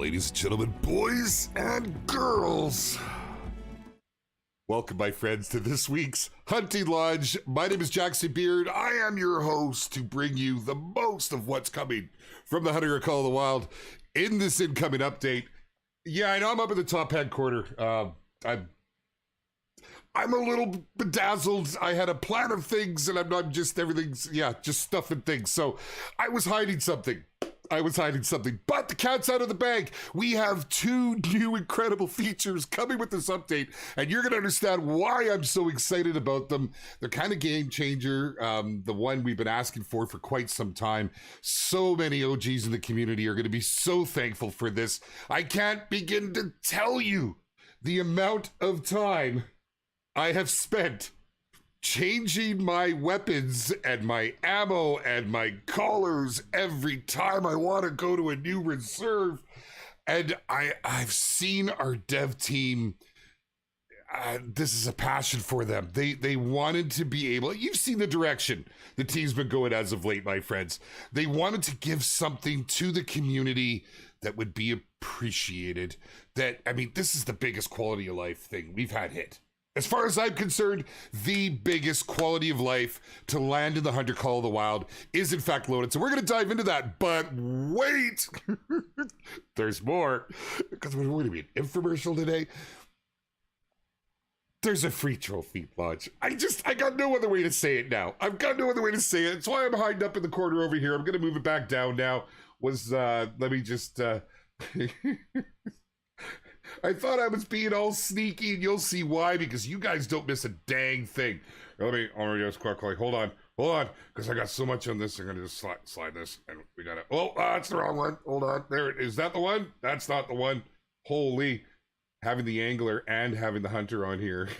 ladies and gentlemen, boys and girls. Welcome, my friends, to this week's Hunting Lodge. My name is Jackson Beard. I am your host to bring you the most of what's coming from the Hunter Call of the Wild in this incoming update. Yeah, I know I'm up in the top hand corner. I'm a little bedazzled. I had a plan of things, and I'm not just everything's, just stuff and things. So I was hiding something. But the cat's out of the bag. We have two new incredible features coming with this update, and you're going to understand why I'm so excited about them. They're kind of game changer, the one we've been asking for quite some time. So many OGs in the community are going to be so thankful for this. I can't begin to tell you the amount of time I have spent changing my weapons and my ammo and my collars every time I want to go to a new reserve. And I've seen our dev team, this is a passion for them. They wanted to be able, you've seen the direction the team's been going as of late, my friends. They wanted to give something to the community that would be appreciated. This is the biggest quality of life thing we've had hit. As far as I'm concerned, the biggest quality of life to land in the Hunter Call of the Wild is in fact Loadouts. So we're going to dive into that, but wait, there's more. Because we're going to be an infomercial today. There's a free trophy launch. I got no other way to say it now. I've got no other way to say it. That's why I'm hiding up in the corner over here. I'm going to move it back down now. I thought I was being all sneaky, and you'll see why, because you guys don't miss a dang thing. Let me just quickly, hold on, because I got so much on this. I'm going to just slide this, and we got it. Oh, that's the wrong one. Hold on. There it is. Is that the one? That's not the one. Holy, having the angler and having the hunter on here.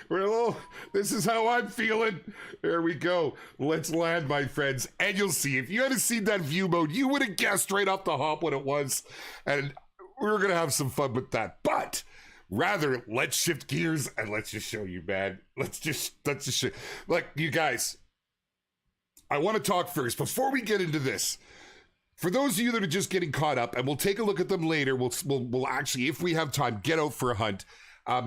Well, this is how I'm feeling. There we go. Let's land, my friends, and you'll see. If you hadn't seen that view mode, you would have guessed right off the hop what it was, and we're going to have some fun with that. But rather, let's shift gears and let's just show you, man. Let's just show. Look, you guys, I want to talk first before we get into this. For those of you that are just getting caught up, and we'll take a look at them later, we'll actually, if we have time, get out for a hunt.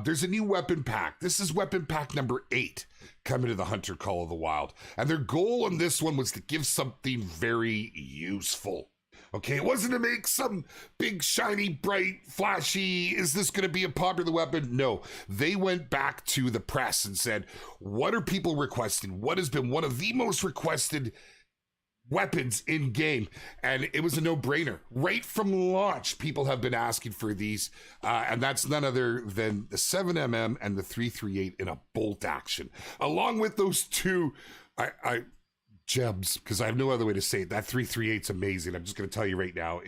There's a new weapon pack. This is weapon pack number 8 coming to the Hunter Call of the Wild. And their goal on this one was to give something very useful. Okay, it wasn't to make some big, shiny, bright, flashy, is this going to be a popular weapon? No, they went back to the press and said, what are people requesting? What has been one of the most requested weapons in game? And it was a no-brainer. Right from launch, people have been asking for these, and that's none other than the 7mm and the 338 in a bolt action. Along with those two, gems, because I have no other way to say it. That 338's amazing. I'm just going to tell you right now.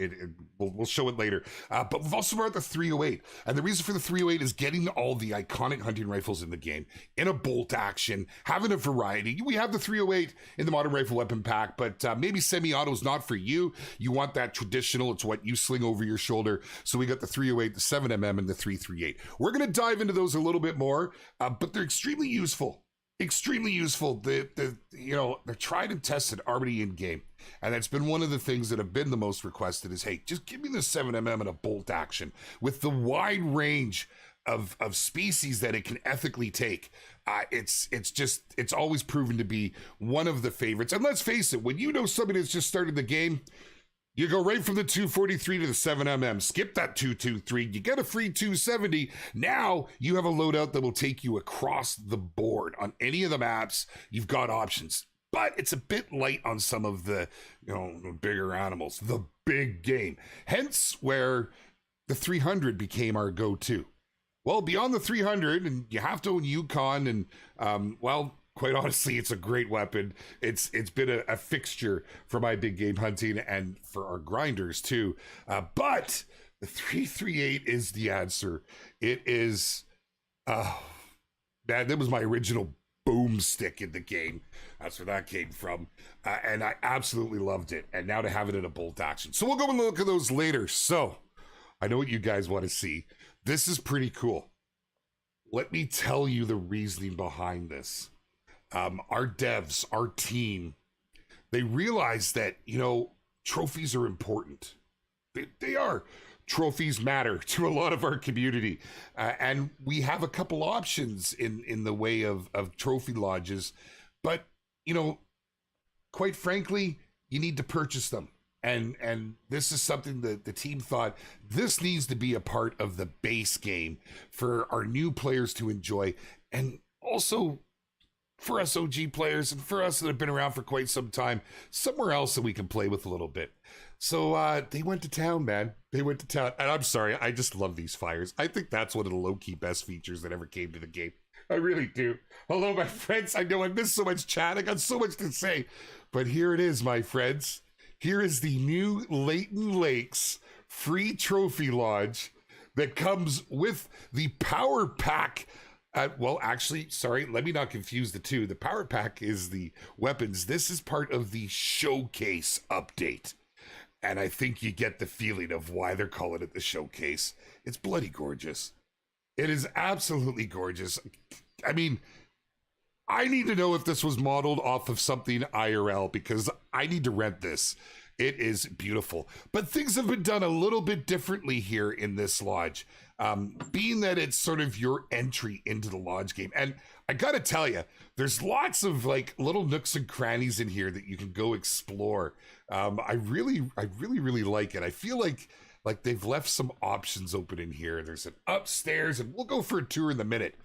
We'll show it later. But we've also brought the 308. And the reason for the 308 is getting all the iconic hunting rifles in the game in a bolt action, having a variety. We have the 308 in the modern rifle weapon pack, but maybe semi-auto's not for you. You want that traditional. It's what you sling over your shoulder. So we got the 308, the 7mm, and the 338. We're going to dive into those a little bit more, but they're extremely useful. Extremely useful. They're tried and tested already in game, and that's been one of the things that have been the most requested. Is, hey, just give me the 7mm and a bolt action with the wide range of species that it can ethically take. It's always proven to be one of the favorites. And let's face it, when you know somebody that's just started the game, you go right from the 243 to the 7mm, skip that 223, you get a free 270. Now you have a loadout that will take you across the board on any of the maps. You've got options, but it's a bit light on some of the, bigger animals, the big game. Hence where the 300 became our go-to. Well, beyond the 300, and you have to own Yukon, and quite honestly, it's a great weapon. It's been a fixture for my big game hunting and for our grinders too. But the 338 is the answer. It is, man, that was my original boomstick in the game. That's where that came from. And I absolutely loved it. And now to have it in a bolt action. So we'll go and look at those later. So I know what you guys want to see. This is pretty cool. Let me tell you the reasoning behind this. Our devs, our team, they realize that, trophies are important. They are. trophies matter to a lot of our community, and we have a couple options in the way of trophy lodges, but you know, quite frankly, you need to purchase them. And this is something that the team thought this needs to be a part of the base game for our new players to enjoy, and also for us OG players and for us that have been around for quite some time, somewhere else that we can play with a little bit. So they went to town, man. They went to town. And I'm sorry, I just love these fires. I think that's one of the low-key best features that ever came to the game. I really do. Hello, my friends. I know I missed so much chat. I got so much to say. But here it is, my friends. Here is the new Layton Lakes free trophy lodge that comes with the power pack. Well, actually, sorry, let me not confuse the two. The power pack is the weapons. This is part of the showcase update. And I think you get the feeling of why they're calling it the showcase. It's bloody gorgeous. It is absolutely gorgeous. I mean, I need to know if this was modeled off of something IRL because I need to rent this. It is beautiful. But things have been done a little bit differently here in this lodge, being that it's sort of your entry into the lodge game. And I gotta tell you, there's lots of like little nooks and crannies in here that you can go explore. I really like it. I feel like they've left some options open in here. There's an upstairs, and we'll go for a tour in a minute.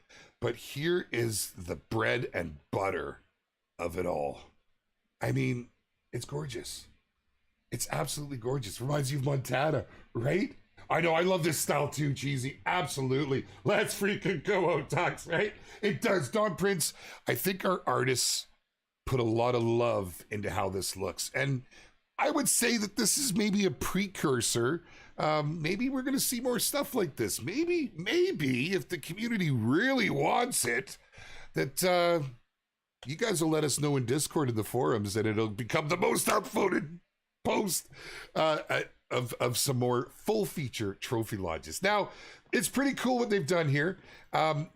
But here is the bread and butter of it all. I mean, it's gorgeous. It's absolutely gorgeous. Reminds you of Montana, right? I know, I love this style too, Cheesy. Absolutely. Let's freaking go, Otax, right? It does. Don Prince, I think our artists put a lot of love into how this looks. And I would say that this is maybe a precursor. Maybe we're going to see more stuff like this. Maybe if the community really wants it, that you guys will let us know in Discord in the forums, and it'll become the most upvoted post of some more full feature trophy lodges. Now, it's pretty cool what they've done here.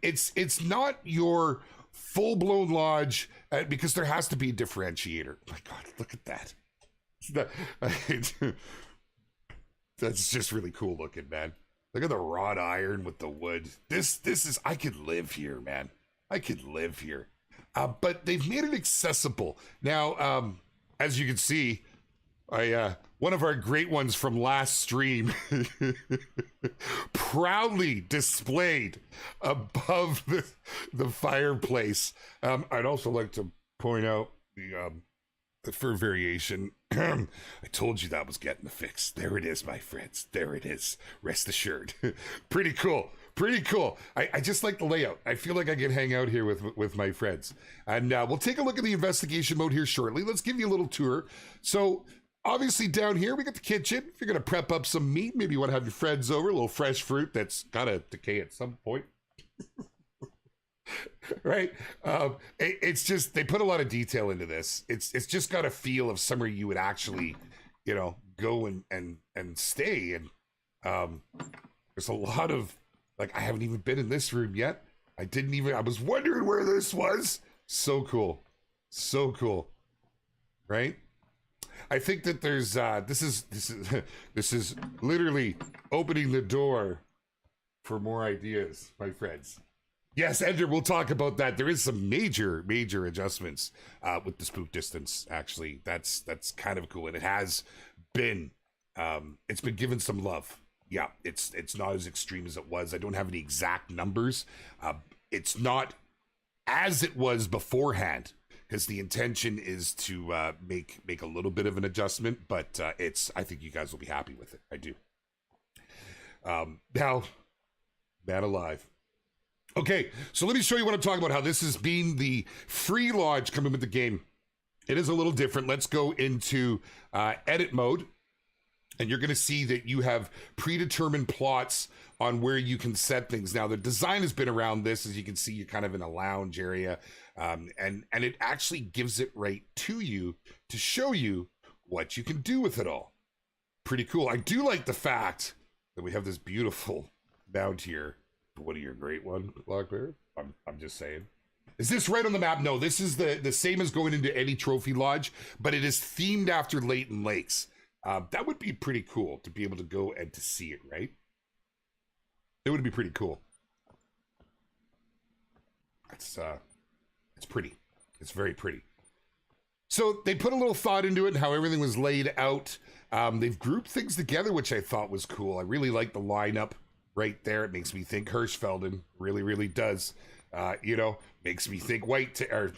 It's not your full blown lodge because there has to be a differentiator. My God, look at that. That's just really cool looking, man. Look at the wrought iron with the wood. This is, I could live here, man. I could live here. But they've made it accessible. Now, as you can see, one of our great ones from last stream proudly displayed above the fireplace. I'd also like to point out the fur variation. I told you that was getting fixed. There it is, my friends. There it is. Rest assured. Pretty cool. Pretty cool. I just like the layout. I feel like I can hang out here with my friends. And we'll take a look at the investigation mode here shortly. Let's give you a little tour. So obviously down here, we got the kitchen. If you're going to prep up some meat, maybe you want to have your friends over, a little fresh fruit that's got to decay at some point. Right? It's just, they put a lot of detail into this. It's just got a feel of somewhere you would actually, go and stay. And there's a lot of, like, I haven't even been in this room yet. I was wondering where this was. So cool. So cool. Right? I think that there's this is literally opening the door for more ideas, my friends. Yes, Ender, we'll talk about that. There is some major adjustments with the spook distance. Actually, that's kind of cool, and it has been it's been given some love. Yeah, it's not as extreme as it was. I don't have any exact numbers. It's not as it was beforehand, because the intention is to make a little bit of an adjustment, but I think you guys will be happy with it. I do. Now, man alive. Okay, so let me show you what I'm talking about, how this is being the free lodge coming with the game. It is a little different. Let's go into edit mode, and you're going to see that you have predetermined plots on where you can set things. Now, the design has been around this. As you can see, you're kind of in a lounge area, and it actually gives it right to you to show you what you can do with it all. Pretty cool. I do like the fact that we have this beautiful mount here. What are your great one, Lockbear? I'm just saying. Is this right on the map? No, this is the same as going into any trophy lodge, but it is themed after Layton Lakes. That would be pretty cool to be able to go and to see it, right? It would be pretty cool. It's pretty. It's very pretty. So they put a little thought into it, how everything was laid out. They've grouped things together, which I thought was cool. I really like the lineup right there. It makes me think Hirschfelden. Really, really does. Makes me think Whitetail.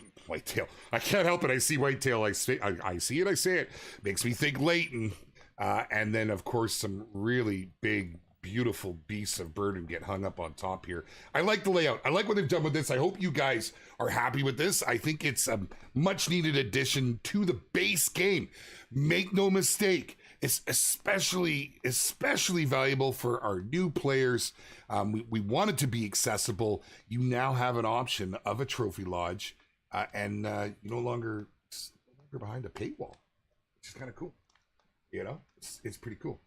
I can't help it. I see Whitetail. I see it. I say it. Makes me think Leighton. And then, of course, some really big, beautiful beasts of burden get hung up on top here. I like the layout. I like what they've done with this. I hope you guys are happy with this. I think it's a much needed addition to the base game. Make no mistake, it's especially valuable for our new players. We want it to be accessible. You now have an option of a trophy lodge, and you no longer behind a paywall, which is kind of cool. It's pretty cool.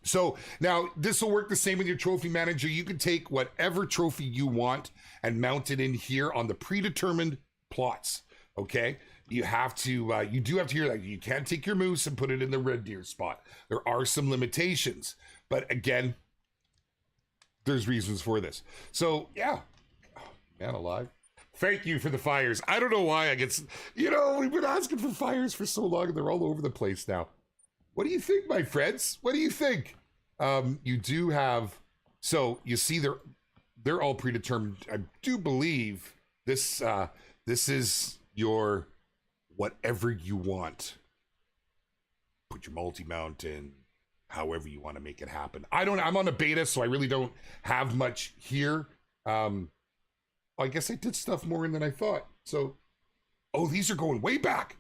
So now this will work the same with your trophy manager. You can take whatever trophy you want and mount it in here on the predetermined plots. Okay. You do have to hear that. You can't take your moose and put it in the red deer spot. There are some limitations, but again, there's reasons for this. So yeah, man alive. Thank you for the fires. I don't know why I get, we've been asking for fires for so long and they're all over the place now. What do you think, my friends? What do you think? You do have, so you see they're all predetermined. I do believe this is your whatever you want. Put your multi-mount in, however you want to make it happen. I'm on a beta, so I really don't have much here. I guess I did stuff more in than I thought. So, these are going way back.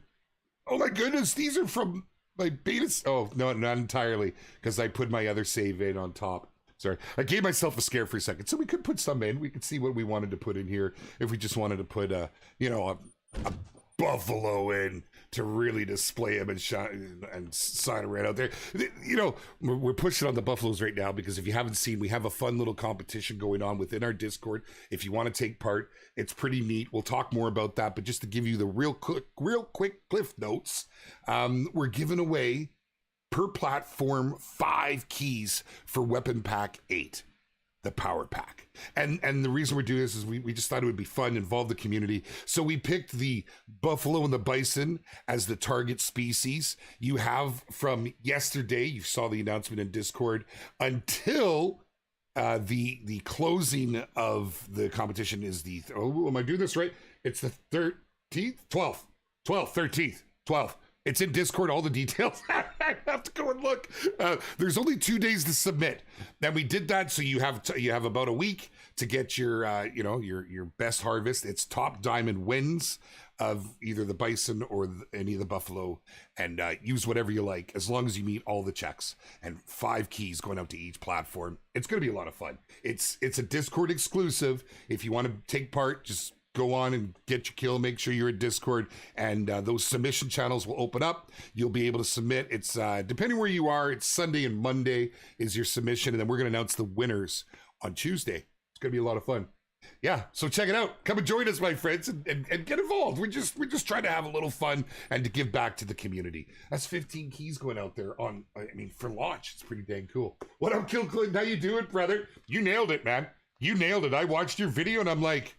Oh my goodness, these are from my betas. Oh, no, not entirely, because I put my other save in on top. Sorry, I gave myself a scare for a second. So we could put some in. We could see what we wanted to put in here. If we just wanted to put a buffalo in to really display him and shine and sign around out there. We're pushing on the buffaloes right now because if you haven't seen, we have a fun little competition going on within our Discord. If you want to take part, it's pretty neat. We'll talk more about that, but just to give you the real quick cliff notes, we're giving away per platform 5 keys for Weapon Pack 8. The power pack. And the reason we're doing this is we just thought it would be fun, involve the community. So we picked the buffalo and the bison as the target species. You have from yesterday, you saw the announcement in Discord, until the closing of the competition is am I doing this right? It's the 13th, 12th, 13th, 12th. It's in Discord, all the details. I have to go and look. There's only 2 days to submit. Then we did that, so you have about a week to get your best harvest. It's top diamond wins of either the bison or any of the buffalo, and use whatever you like as long as you meet all the checks. And 5 keys going out to each platform. It's going to be a lot of fun. It's a Discord exclusive. If you want to take part, just go on and get your kill. Make sure you're in Discord, and those submission channels will open up. You'll be able to submit. It's depending where you are, it's Sunday and Monday is your submission, and then we're going to announce the winners on Tuesday. It's going to be a lot of fun. Yeah, so check it out. Come and join us, my friends, and get involved. We're just trying to have a little fun and to give back to the community. That's 15 keys going out there for launch. It's pretty dang cool. What up, Kill Clinton? How you doing, brother? You nailed it, man. You nailed it. I watched your video and I'm like,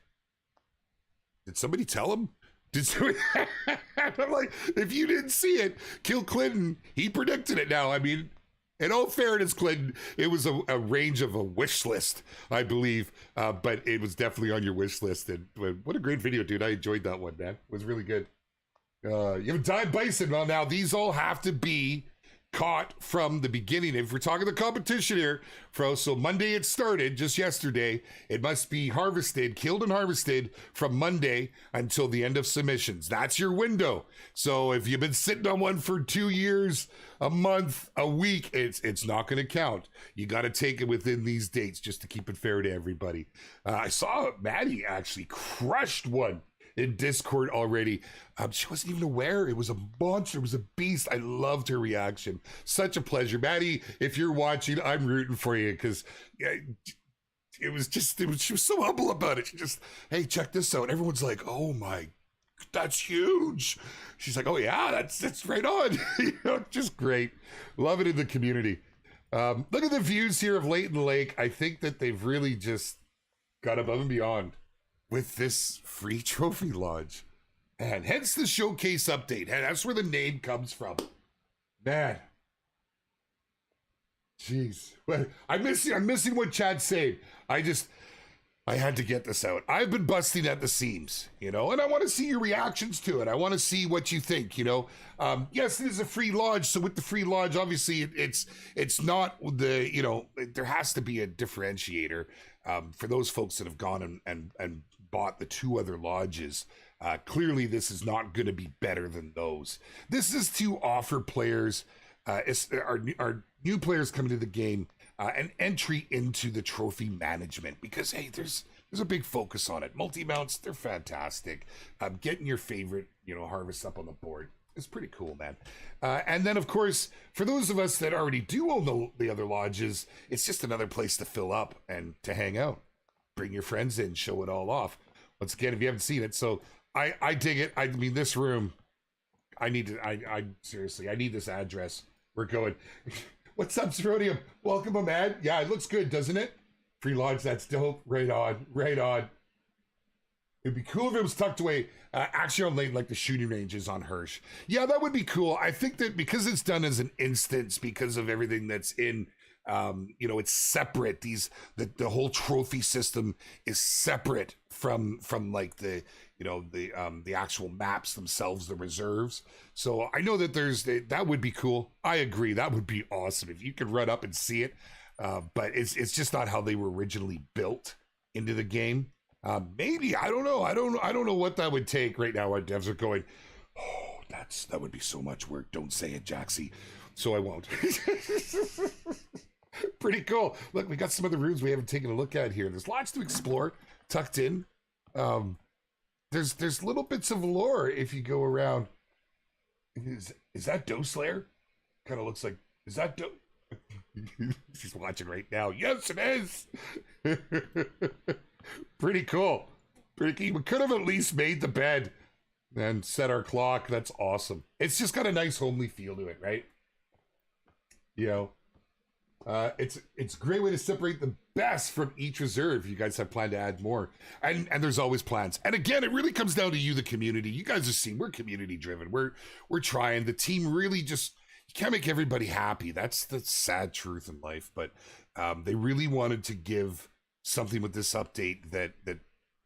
did somebody tell him? I'm like, if you didn't see it, Kill Clinton, he predicted it now. I mean, in all fairness, Clinton, it was a range of a wish list, I believe, but it was definitely on your wish list. And what a great video, dude. I enjoyed that one, man. It was really good. You have a dive bison. Well, now these all have to be caught from the beginning. If we're talking the competition here, so Monday it started, just yesterday. It must be killed and harvested from Monday until the end of submissions. That's your window. So if you've been sitting on one for 2 years, a month, a week, it's not going to count. You got to take it within these dates just to keep it fair to everybody. I saw Maddie actually crushed one in Discord already. She wasn't even aware. It was a monster. It was a beast. I loved her reaction. Such a pleasure. Maddie, if you're watching, I'm rooting for you because she was so humble about it. She just, hey, check this out. Everyone's like, oh my that's huge. She's like, oh yeah, that's right on. Just great. Love it in the community. Look at the views here of Leighton Lake. I think that they've really just got above and beyond with this free trophy lodge. And hence the showcase update. And that's where the name comes from. Man. Jeez. I'm missing what Chad's saying. I had to get this out. I've been busting at the seams, and I want to see your reactions to it. I want to see what you think, Yes, it is a free lodge. So with the free lodge, obviously it's not there has to be a differentiator for those folks that have gone and bought the two other lodges. Clearly, this is not going to be better than those. This is to offer players, our new players coming to the game, an entry into the trophy management, because hey, there's a big focus on it. Multi-mounts, they're fantastic. Getting your favorite, harvest up on the board is pretty cool, man. And then, of course, for those of us that already do own the other lodges, it's just another place to fill up and to hang out. Bring your friends in, show it all off. Once again, if you haven't seen it, so I dig it. I mean, this room, I seriously, I need this address. We're going. What's up, Cerodium? Welcome, Ahmad. Yeah, it looks good, doesn't it? Free lodge, that's dope. Right on, right on. It'd be cool if it was tucked away. Actually, on late, like the shooting ranges on Hirsch. Yeah, that would be cool. I think that because it's done as an instance, because of everything that's in, it's separate. The whole trophy system is separate from like the actual maps themselves, the reserves. So I know that that would be cool. I agree. That would be awesome if you could run up and see it. But it's just not how they were originally built into the game. Maybe, I don't know. I don't know what that would take right now. Our devs are going, oh, that would be so much work. Don't say it, Jaxie. So I won't. Pretty cool. Look, we got some other rooms we haven't taken a look at here. There's lots to explore tucked in. There's little bits of lore if you go around. Is that Doe Slayer? Kind of looks like, is that Doe? She's watching right now. Yes, it is. Pretty cool. Pretty cool. We could have at least made the bed and set our clock. That's awesome. It's just got a nice homely feel to it, right? It's a great way to separate the best from each reserve. You guys have planned to add more, and there's always plans. And again, it really comes down to you, the community. You guys have seen we're community driven. We're trying. The team really just, you can't make everybody happy. That's the sad truth in life. But they really wanted to give something with this update that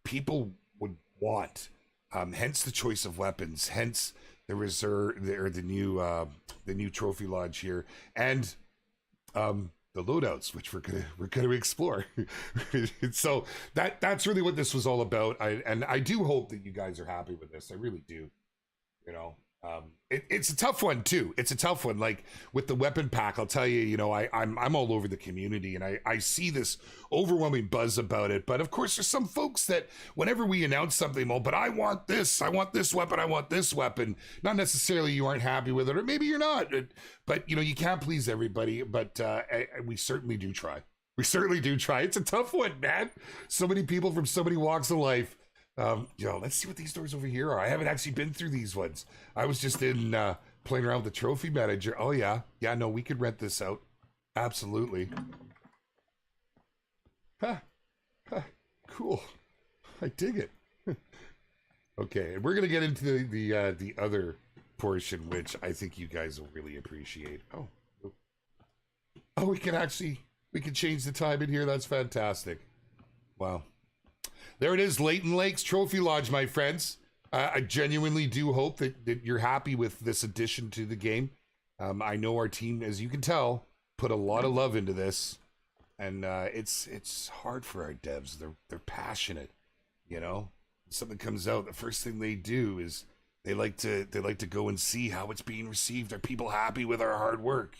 people would want. Hence the choice of weapons. Hence the reserve or the new trophy lodge here, and the loadouts, which we're gonna explore. So that's really what this was all about. I do hope that you guys are happy with this. I really do. It's a tough one too. It's a tough one. Like with the weapon pack, I'll tell you, I'm all over the community, and I see this overwhelming buzz about it. But of course, there's some folks that whenever we announce something, well, but I want this weapon, I want this weapon. Not necessarily you aren't happy with it, or maybe you're not. But you can't please everybody. But we certainly do try. We certainly do try. It's a tough one, man. So many people from so many walks of life. Let's see what these doors over here are. I haven't actually been through these ones. I was just in playing around with the trophy manager. Oh yeah, no, we could rent this out. Absolutely. Cool. I dig it. Okay, and we're gonna get into the other portion, which I think you guys will really appreciate. Oh, we can change the time in here. That's fantastic. Wow. There it is, Leighton Lakes Trophy Lodge, my friends. I genuinely do hope that you're happy with this addition to the game. I know our team, as you can tell, put a lot of love into this, and it's hard for our devs. They're passionate, Something comes out, the first thing they do is they like to go and see how it's being received. Are people happy with our hard work?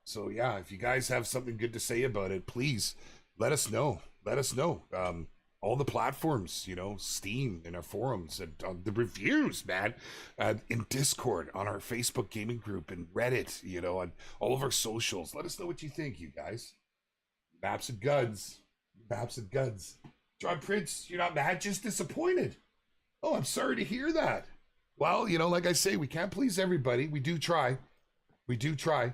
So yeah, if you guys have something good to say about it, please let us know. Let us know. All the platforms, Steam, in our forums, and the reviews, man, in Discord, on our Facebook gaming group, and Reddit, on all of our socials. Let us know what you think, you guys. Maps and guns. Maps and guns. John Prince, you're not mad, just disappointed. Oh, I'm sorry to hear that. Well, you know, like I say, we can't please everybody. We do try. We do try.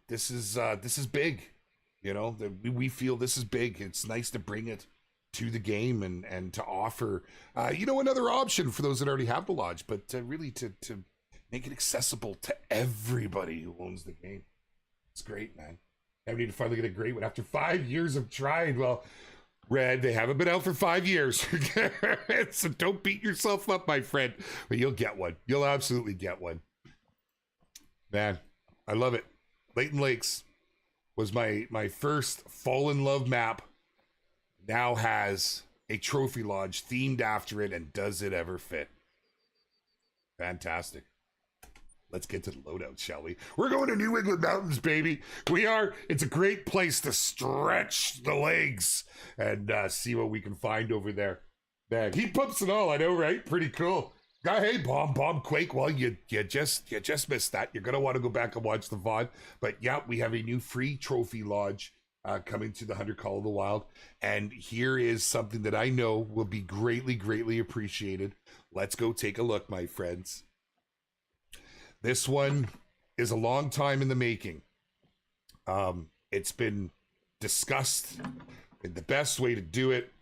This is big. You know, we feel this is big. It's nice to bring it to the game and to offer, you know, another option for those that already have the lodge, but really to make it accessible to everybody who owns the game. It's great, man. I need to finally get a great one after 5 years of trying. Well, Red, they haven't been out for 5 years. So don't beat yourself up, my friend. But you'll get one. You'll absolutely get one. Man, I love it. Leighton Lakes was my first fall in love map. Now has a trophy lodge themed after it, and does it ever fit? Fantastic. Let's get to the loadout, shall we? We're going to New England Mountains, baby. We are. It's a great place to stretch the legs and see what we can find over there. Man, heat pumps and all, I know, right? Pretty cool. Hey, bomb, quake. Well, you just missed that. You're gonna want to go back and watch the VOD. But yeah, we have a new free trophy lodge coming to the Hunter Call of the Wild, and here is something that I know will be greatly appreciated. Let's go take a look, my friends. This one is a long time in the making. It's been discussed in the best way to do it.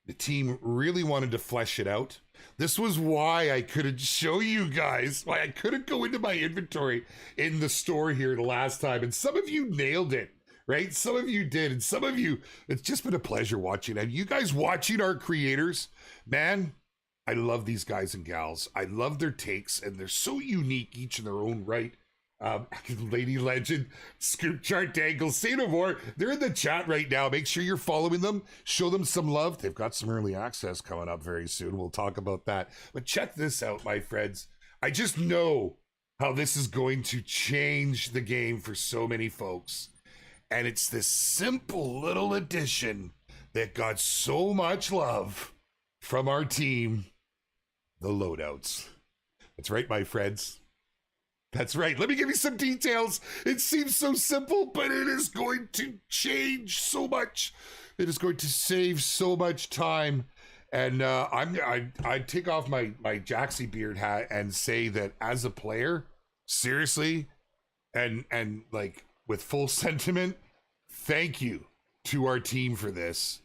The team really wanted to flesh it out. This was why I couldn't show you guys, why I couldn't go into my inventory in the store here the last time. And some of you nailed it, right? Some of you did. And some of you, it's just been a pleasure watching. And you guys watching our creators, man, I love these guys and gals. I love their takes, and they're so unique, each in their own right. Lady Legend, Scoop Chart Dangle, say no more. They're in the chat right now. Make sure you're following them. Show them some love. They've got some early access coming up very soon. We'll talk about that. But check this out, my friends. I just know how this is going to change the game for so many folks. And it's this simple little addition that got so much love from our team, the Loadouts. That's right, my friends. That's right. Let me give you some details. It seems so simple, but it is going to change so much. It is going to save so much time. And I take off my Jaxie beard hat and say that as a player, seriously, and like with full sentiment, thank you to our team for this.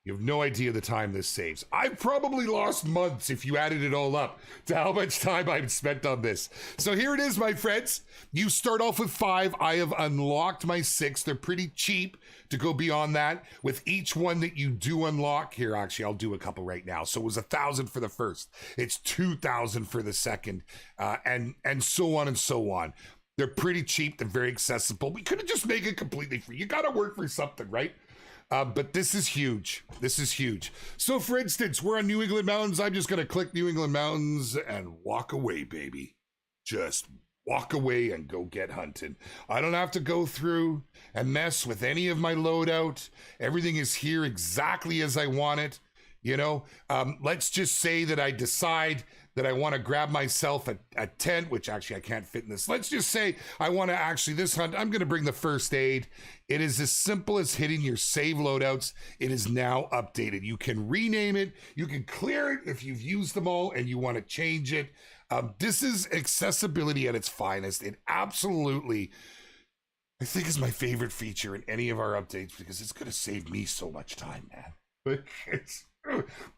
You have no idea the time this saves. I've probably lost months if you added it all up to how much time I've spent on this. So here it is, my friends. You start off with 5. I have unlocked my 6. They're pretty cheap to go beyond that. With each one that you do unlock, here, actually, I'll do a couple right now. So it was 1,000 for the first. It's 2,000 for the second, and so on and so on. They're pretty cheap. They're very accessible. We couldn't just make it completely free. You got to work for something, right? But this is huge. This is huge. So, for instance, we're on New England Mountains. I'm just going to click New England Mountains and walk away, baby. Just walk away and go get hunting. I don't have to go through and mess with any of my loadout. Everything is here exactly as I want it. You know, let's just say that I decide that I want to grab myself a tent, which actually I can't fit in this. Let's just say I want to actually, this hunt, I'm going to bring the first aid. It is as simple as hitting your save loadouts. It is now updated. You can rename it. You can clear it if you've used them all and you want to change it. This is accessibility at its finest. It absolutely, I think, is my favorite feature in any of our updates because it's going to save me so much time, man. But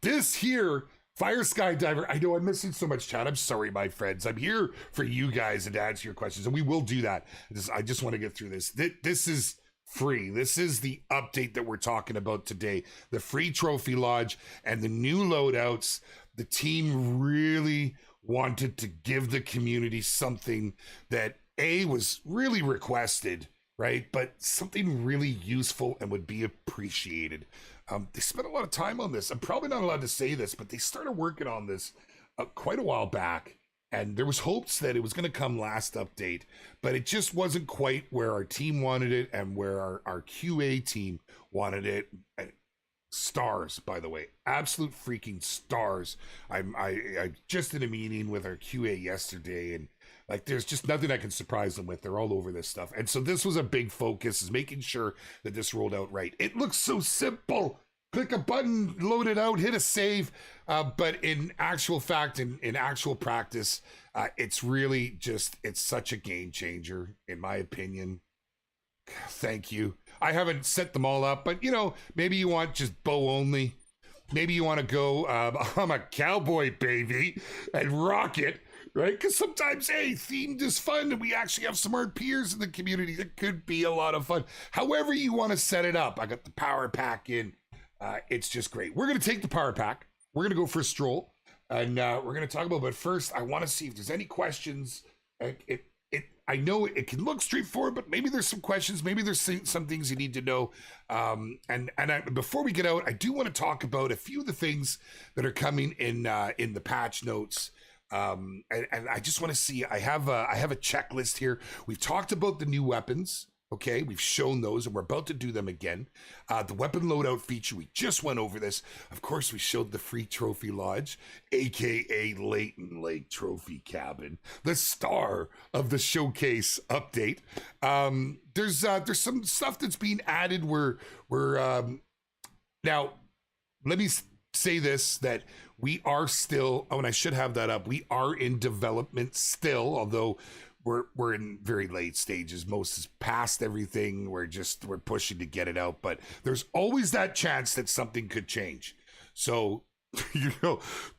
this here, Fire Skydiver, I know I'm missing so much chat. I'm sorry, my friends. I'm here for you guys and to answer your questions, and we will do that. I just want to get through this. This is free. This is the update that we're talking about today. The free trophy lodge and the new loadouts. The team really wanted to give the community something that was really requested, right? But something really useful and would be appreciated. They spent a lot of time on this. I'm probably not allowed to say this, but they started working on this quite a while back. And there was hopes that it was going to come last update, but it just wasn't quite where our team wanted it and where our QA team wanted it. Stars, by the way, absolute freaking stars. I just in a meeting with our QA yesterday, and like, there's just nothing I can surprise them with. They're all over this stuff. And so this was a big focus, is making sure that this rolled out right. It looks so simple. click a button, load it out, hit a save. But in actual fact, in actual practice, it's really just, it's such a game changer, in my opinion. Thank you. I haven't set them all up, but maybe you want just bow only. Maybe you want to go, I'm a cowboy, baby, and rock it, right? Because sometimes, hey, themed is fun, and we actually have smart peers in the community. That could be a lot of fun. However you want to set it up. I got the power pack in. It's just great. We're going to take the power pack. We're going to go for a stroll, and we're going to talk about it. But first, I want to see if there's any questions. I know it can look straightforward, but maybe there's some questions. Maybe there's some things you need to know. Before we get out, I do want to talk about a few of the things that are coming in the patch notes. And I just want to see. I have a checklist here. We've talked about the new weapons. Okay, we've shown those, and we're about to do them again. The weapon loadout feature, we just went over this. Of course, we showed the free trophy lodge, aka Leighton Lake Trophy Cabin, the star of the showcase update. There's some stuff that's being added. Now, let me say this, that we are still. Oh, and I should have that up. We are in development still, although we're in very late stages. Most is past everything. We're pushing to get it out, but there's always that chance that something could change. So,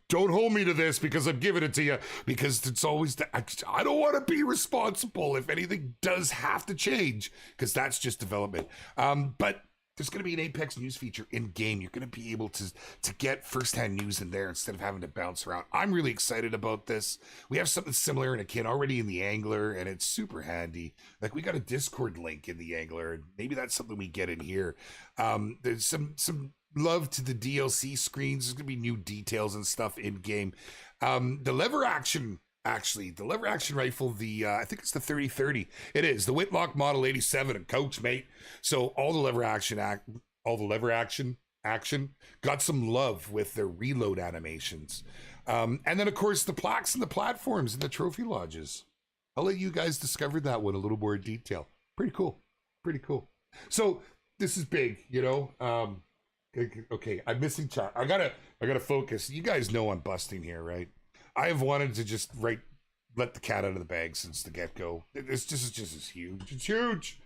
don't hold me to this because I'm giving it to you, because it's always I don't want to be responsible if anything does have to change, because that's just development. But there's going to be an Apex news feature in game. You're going to be able to get firsthand news in there instead of having to bounce around. I'm really excited about this. We have something similar in Akin already in the Angler, and it's super handy. Like, we got a Discord link in the Angler, and maybe that's something we get in here. There's some love to the DLC screens. There's going to be new details and stuff in game. The lever action. Actually, the lever action rifle, I think it's the 3030. It is the Whitlock Model 87 and Coach, mate. So all the lever action got some love with their reload animations. And then, of course, the plaques and the platforms and the trophy lodges. I'll let you guys discover that one a little more in detail. Pretty cool. So this is big, Okay, I'm missing chat. I gotta focus. You guys know I'm busting here, right? I have wanted to just let the cat out of the bag since the get-go. It's just huge. It's huge.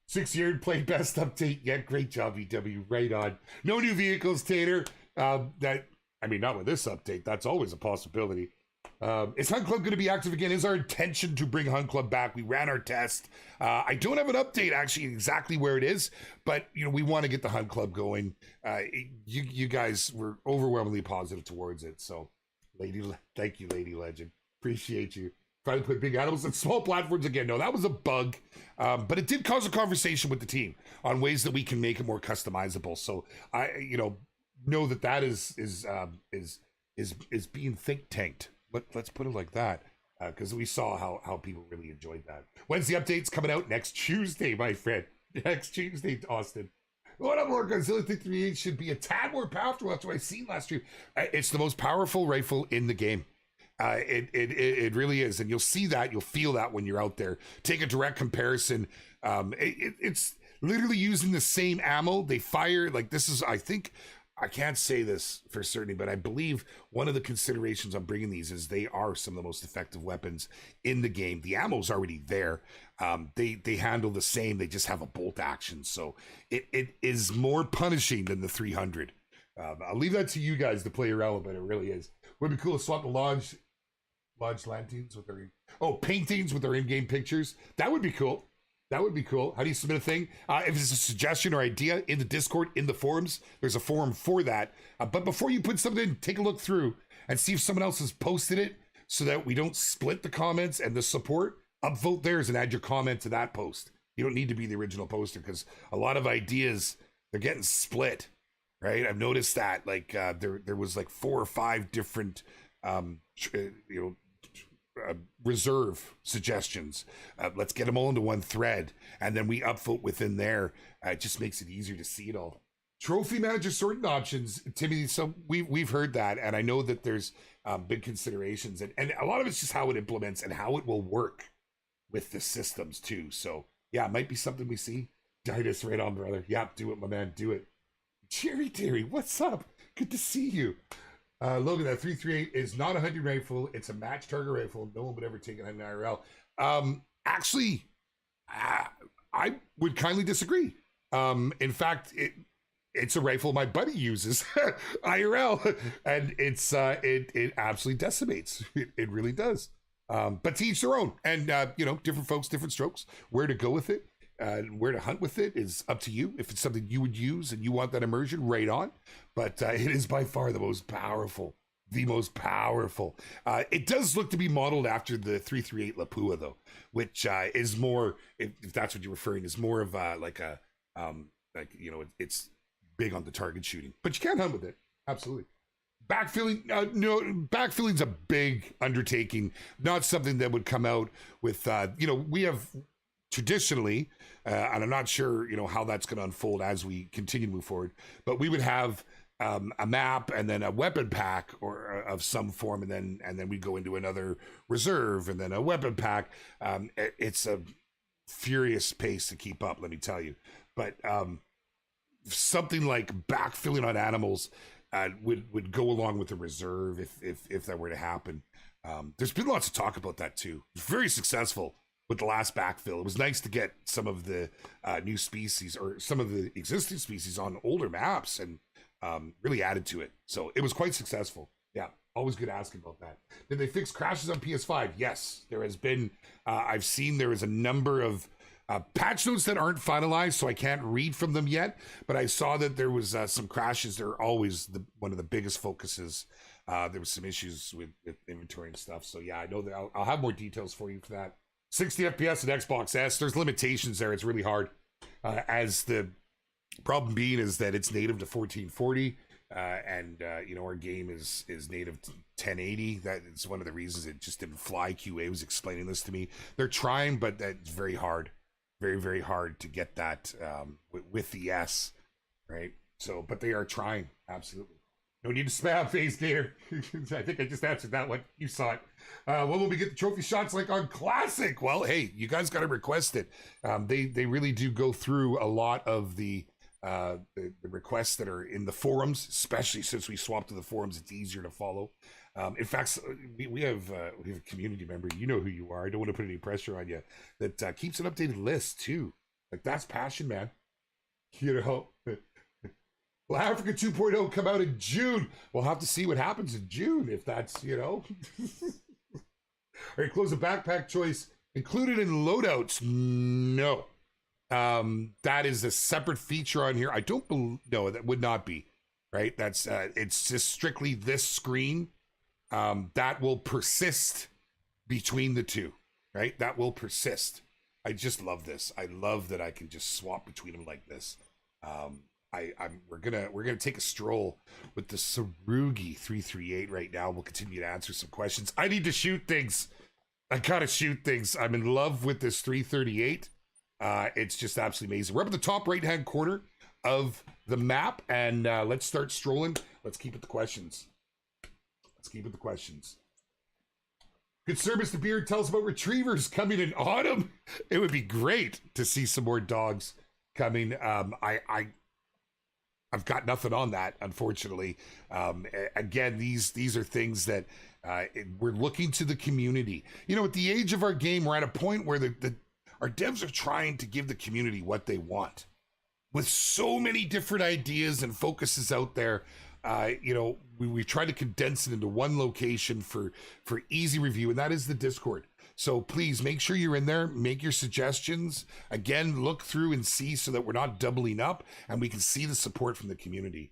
6-year play best update yet. Great job, VW. Right on. No new vehicles, Tater. Not with this update. That's always a possibility. Is Hunt Club going to be active again? Is our intention to bring Hunt Club back? We ran our test. I don't have an update actually exactly where it is, but we want to get the Hunt Club going. You guys were overwhelmingly positive towards it, so. Thank you, Lady Legend. Appreciate you. Trying to put big animals and small platforms again. No, that was a bug, but it did cause a conversation with the team on ways that we can make it more customizable. So I, know that is being think tanked. Let's put it like that, because we saw how people really enjoyed that. When's the updates coming out? Next Tuesday, my friend. Next Tuesday, Austin. What up, Lord Godzilla? 38 should be a tad more powerful. That's what I've seen last stream. It's the most powerful rifle in the game. It really is, and you'll see that, you'll feel that when you're out there. Take a direct comparison. It's literally using the same ammo. They fire like this is. I think I can't say this for certain, but I believe one of the considerations on bringing these is they are some of the most effective weapons in the game. The ammo's already there. They handle the same. They just have a bolt action, so it is more punishing than the 300. I'll leave that to you guys to play around with, but it really is. Would be cool to swap the lodge lanterns with their paintings with their in-game pictures. That would be cool. How do you submit a thing? If it's a suggestion or idea, in the Discord, in the forums, there's a forum for that. But before you put something in, take a look through and see if someone else has posted it, so that we don't split the comments and the support. Upvote theirs and add your comment to that post. You don't need to be the original poster, because a lot of ideas, they're getting split, right? I've noticed that. Like there was like 4 or 5 different reserve suggestions. Let's get them all into one thread, and then we upvote within there. It just makes it easier to see it all. Trophy manager sorting options, Timothy. So we've heard that, and I know that there's big considerations, and a lot of it's just how it implements and how it will work with the systems too. So yeah, it might be something we see. Ditus, right on, brother. Yeah, do it, my man, do it. Jerry Terry, what's up? Good to see you. Logan, that 338 is not a hunting rifle. It's a match target rifle. No one would ever take it on an IRL. Actually, I would kindly disagree. In fact, it's a rifle my buddy uses IRL, and it absolutely decimates. It really does. But to each their own, and different folks, different strokes. Where to go with it, where to hunt with it is up to you. If it's something you would use and you want that immersion, right on. But it is by far the most powerful. The most powerful. It does look to be modeled after the 338 Lapua, though, which is more, if that's what you're referring, is more of it's big on the target shooting, but you can hunt with it. Absolutely. Backfilling, no, backfilling's a big undertaking, not something that would come out with, we have traditionally, and I'm not sure, how that's going to unfold as we continue to move forward, but we would have a map and then a weapon pack or of some form, and then we go into another reserve and then a weapon pack. It's a furious pace to keep up, let me tell you. But something like backfilling on animals would go along with the reserve if that were to happen. There's been lots of talk about that too. Very successful with the last backfill. It was nice to get some of the new species or some of the existing species on older maps and really added to it. So it was quite successful. Yeah, always good asking about that. Did they fix crashes on PS5? Yes, there has been. I've seen there is a number of patch notes that aren't finalized, so I can't read from them yet. But I saw that there was some crashes. They're always one of the biggest focuses. There was some issues with inventory and stuff. So yeah, I know that I'll have more details for you for that. 60 FPS and Xbox S. There's limitations there. It's really hard. As the problem being is that it's native to 1440, and our game is native to 1080. That is one of the reasons it just didn't fly. QA was explaining this to me. They're trying, but that's very hard. Very, very hard to get that with the S, right? So, but they are trying, absolutely. No need to spam, Face Gator. I think I just answered that one. You saw it. When will we get the trophy shots like on Classic? Well, hey, you guys got to request it. They really do go through a lot of the requests that are in the forums, especially since we swapped to the forums. It's easier to follow. In fact, we have a community member. You know who you are. I don't want to put any pressure on you. That keeps an updated list too. Like, that's passion, man. Will Africa 2.0 come out in June? We'll have to see what happens in June if that's All right, close the backpack choice included in loadouts. No. That is a separate feature on here. I don't believe, no, that would not be, right? That's it's just strictly this screen. That will persist between the two, right? That will persist. I just love this. I love that I can just swap between them like this. We're gonna take a stroll with the Sarugi 338 right now. We'll continue to answer some questions. I need to shoot things. I gotta shoot things. I'm in love with this 338. It's just absolutely amazing. We're up at the top right-hand corner of the map, and let's start strolling. Let's keep it the questions. Good service to Beard. Tell us about retrievers coming in autumn. It would be great to see some more dogs coming. I've got nothing on that, unfortunately. Again, these are things that we're looking to the community. At the age of our game, we're at a point where our devs are trying to give the community what they want. With so many different ideas and focuses out there, we try to condense it into one location for easy review, and that is the Discord. So please make sure you're in there, make your suggestions. Again, look through and see so that we're not doubling up and we can see the support from the community.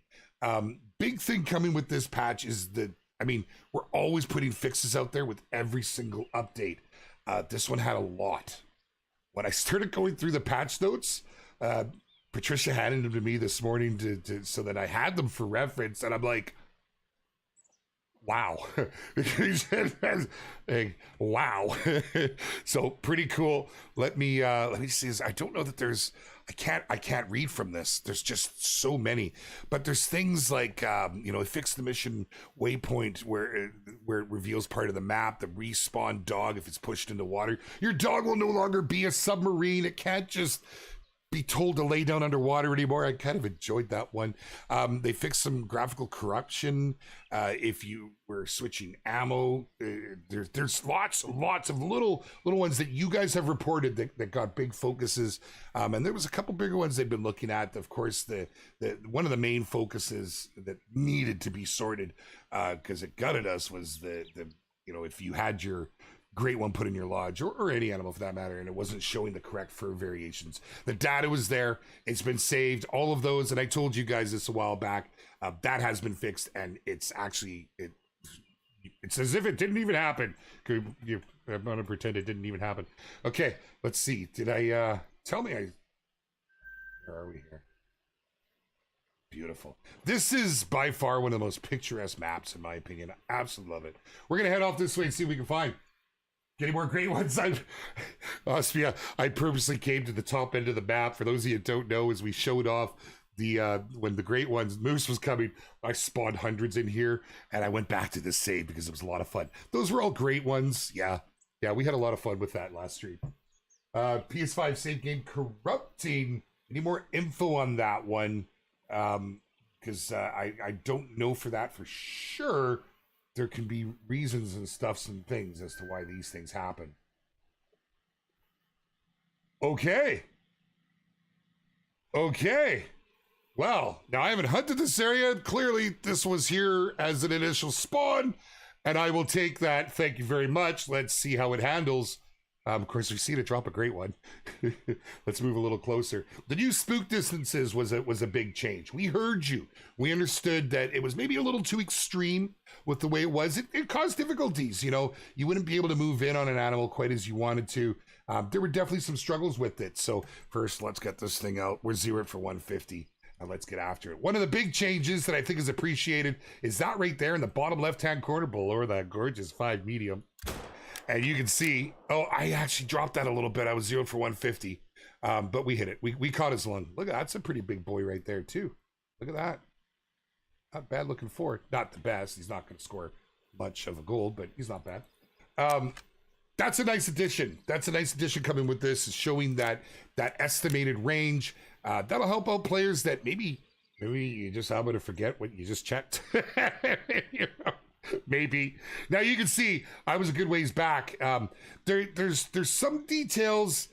Big thing coming with this patch is we're always putting fixes out there with every single update. This one had a lot. When I started going through the patch notes, Patricia handed them to me this morning so that I had them for reference, and I'm like, wow. Wow. So pretty cool. Let me see. I don't know that I can't read from this. There's just so many, but there's things like, it fixed the mission waypoint where it reveals part of the map, the respawn dog. If it's pushed into water, your dog will no longer be a submarine. It can't just be told to lay down underwater anymore. I kind of enjoyed that one. They fixed some graphical corruption. If you were switching ammo, there's lots of little ones that you guys have reported that got big focuses. And there was a couple bigger ones they've been looking at. Of course, the one of the main focuses that needed to be sorted because it gutted us was the if you had your great one put in your lodge or any animal for that matter and it wasn't showing the correct fur variations, the data was there, it's been saved, all of those, and I told you guys this a while back. That has been fixed, and it's actually it's as if it didn't even happen. I'm gonna pretend it didn't even happen. Okay, let's see, did I tell me where are we here? Beautiful. This is by far one of the most picturesque maps in my opinion. I absolutely love it. We're gonna head off this way and see what we can find. Getting more great ones. Austria, I purposely came to the top end of the map. For those of you who don't know, as we showed off the when the great ones, Moose was coming, I spawned hundreds in here, and I went back to this save because it was a lot of fun. Those were all great ones. Yeah, we had a lot of fun with that last stream. PS5 save game corrupting. Any more info on that one? Because I don't know for that for sure. There can be reasons and stuffs and things as to why these things happen. Okay. Well, now I haven't hunted this area. Clearly, this was here as an initial spawn, and I will take that. Thank you very much. Let's see how it handles. Of course, we've seen it drop a great one. Let's move a little closer. The new spook distances was a big change. We heard you. We understood that it was maybe a little too extreme with the way it was. It caused difficulties. You wouldn't be able to move in on an animal quite as you wanted to. There were definitely some struggles with it. So first, let's get this thing out. We're zeroed for 150. And let's get after it. One of the big changes that I think is appreciated is that right there in the bottom left-hand corner below that gorgeous 5 medium. And you can see, I actually dropped that a little bit. I was zeroed for 150, but we hit it. We caught his lung. Look, that's a pretty big boy right there too. Look at that. Not bad looking for it. Not the best. He's not going to score much of a gold, but he's not bad. That's a nice addition. That's a nice addition coming with this, is showing that estimated range. That'll help out players that maybe you just happen to forget what you just checked. Maybe. Now you can see I was a good ways back. There's some details.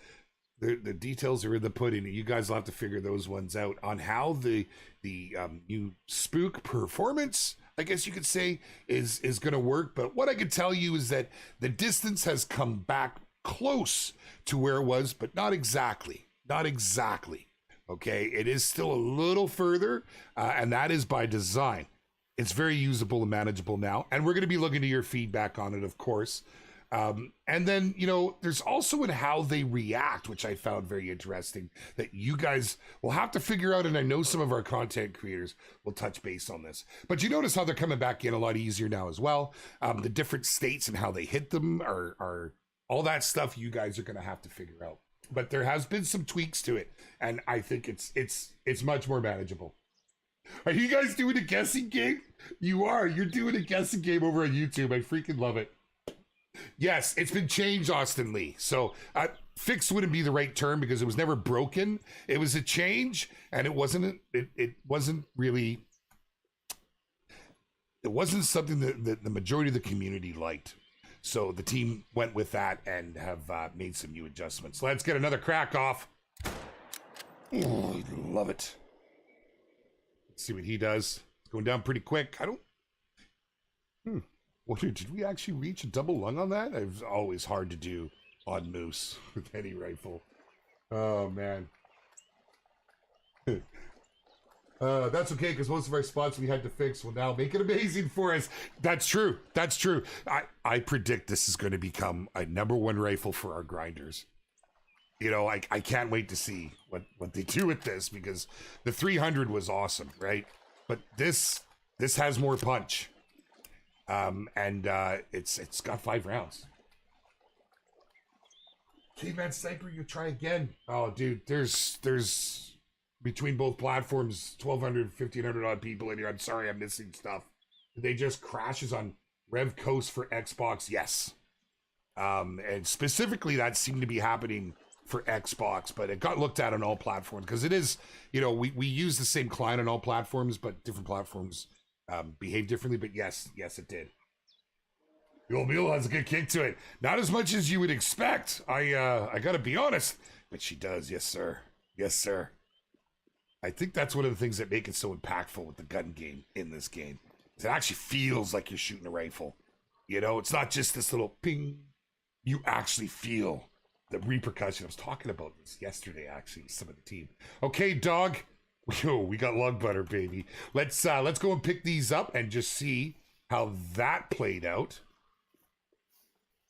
The details are in the pudding. You guys will have to figure those ones out on how the new spook performance, I guess you could say, is going to work. But what I can tell you is that the distance has come back close to where it was, but not exactly. Not exactly. Okay, it is still a little further, and that is by design. It's very usable and manageable now, and we're going to be looking to your feedback on it, of course. And then, there's also in how they react, which I found very interesting, that you guys will have to figure out, and I know some of our content creators will touch base on this. But you notice how they're coming back in a lot easier now as well. The different states and how they hit them are all that stuff you guys are going to have to figure out. But there has been some tweaks to it, and I think it's much more manageable. Are you guys doing a guessing game? You are. You're doing a guessing game over on YouTube. I freaking love it. Yes, it's been changed, Austin Lee. So fixed wouldn't be the right term because it was never broken. It was a change, and it wasn't really. It wasn't something that the majority of the community liked. So the team went with that and have made some new adjustments. Let's get another crack off. Oh, I love it. Let's see what he does. It's going down pretty quick. Did we actually reach a double lung on that? It was always hard to do on Moose with any rifle. Oh, man. That's okay, because most of our spots we had to fix will now make it amazing for us. That's true. That's true. I predict this is going to become a #1 rifle for our grinders. I can't wait to see what they do with this, because the 300 was awesome, right? But this has more punch. And it's got 5 rounds. Caveman Sniper, you try again. Oh, dude, there's between both platforms 1,200, 1,500 odd people in here. I'm sorry, I'm missing stuff. They just crashes on Rev Coast for Xbox. Yes. And specifically that seemed to be happening for Xbox, but it got looked at on all platforms because it is, you know, we use the same client on all platforms, but different platforms behave differently. But yes, it did. The old mule has a good kick to it. Not as much as you would expect. I gotta be honest, but she does. Yes, sir. Yes, sir. I think that's one of the things that make it so impactful with the gun game in this game. It actually feels like you're shooting a rifle. You know, it's not just this little ping. You actually feel the repercussion. I was talking about this yesterday, actually, some of the team. Okay, dog. Yo, we got lug butter, baby. Let's go and pick these up and just see how that played out.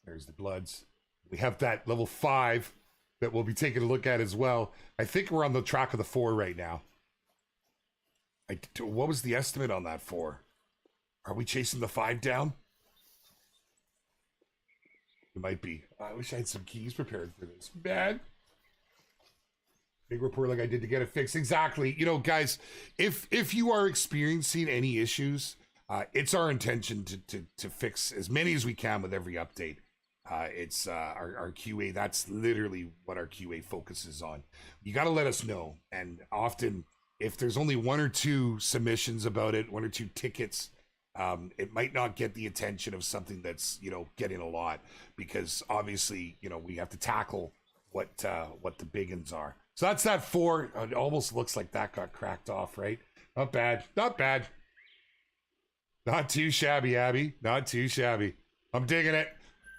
There's the bloods. We have that level 5 that we'll be taking a look at as well. I think we're on the track of the 4 right now. What was the estimate on that 4? Are we chasing the 5 down? It might be. I wish I had some keys prepared for this. Bad. Big report like I did to get it fixed. Exactly. You know, guys, if you are experiencing any issues, it's our intention to fix as many as we can with every update. It's our QA. That's literally what our QA focuses on. You got to let us know. And often, if there's only 1 or 2 submissions about it, 1 or 2 tickets, it might not get the attention of something that's, you know, getting a lot, because obviously, you know, we have to tackle what the big uns are. So that's that 4. It almost looks like that got cracked off, right? Not bad. Not bad. Not too shabby, Abby. Not too shabby. I'm digging it.